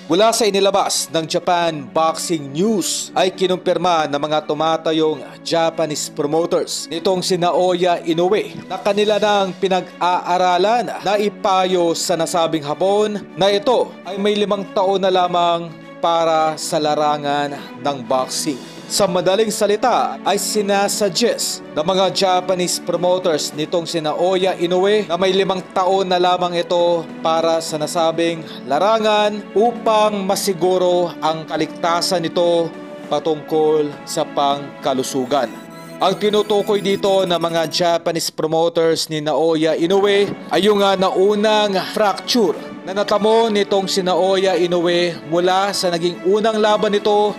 Mula sa inilabas ng Japan Boxing News ay kinumpirma ng mga tumatayong Japanese promoters nitong si Naoya Inoue na kanila nang pinag-aaralan na ipayo sa nasabing hapon na ito ay may 5 taon na lamang para sa larangan ng boxing. Sa madaling salita ay sinasuggest ng mga Japanese promoters nitong si Naoya Inoue na may 5 taon na lamang ito para sa nasabing larangan upang masiguro ang kaligtasan nito patungkol sa pangkalusugan. Ang tinutukoy dito ng mga Japanese promoters ni Naoya Inoue ay yung naunang fracture na natamo nitong si Naoya Inoue mula sa naging unang laban nito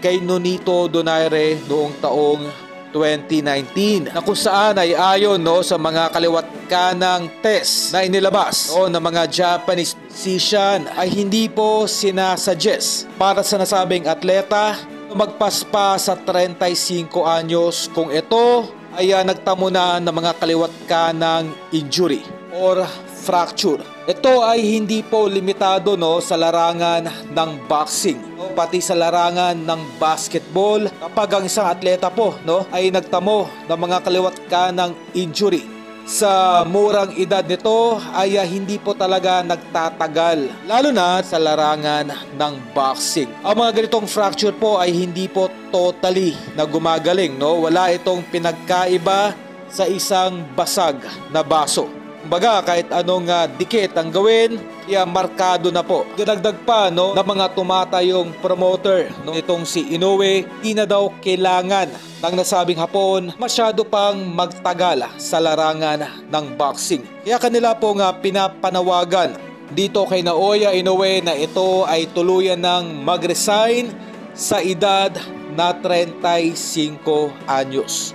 kay Nonito Donaire noong taong 2019 na kung saan ay ayon sa mga kaliwat kanang test na inilabas ng mga Japanese physician ay hindi po sinasuggest para sa nasabing atleta magpaspa sa 35 anyos kung ito ay nagtamo na ng mga kaliwat kanang injury or fracture. Ito ay hindi po limitado sa larangan ng boxing, pati sa larangan ng basketball kapag ang isang atleta po ay nagtamo ng mga kaliwat kanang injury. Sa murang edad nito ay hindi po talaga nagtatagal, lalo na sa larangan ng boxing. Ang mga ganitong fracture po ay hindi po totally na gumagaling. Wala itong pinagkaiba sa isang basag na baso. Kumbaga kahit anong dikit ang gawin, markado na po. Dinagdag pa ng mga tumatayong promoter itong si Inoue, di na daw kailangan ng nasabing hapon masyado pang magtagal sa larangan ng boxing. Kaya kanila po pinapanawagan dito kay Naoya Inoue na ito ay tuluyan ng mag-resign sa edad na 35 anyos.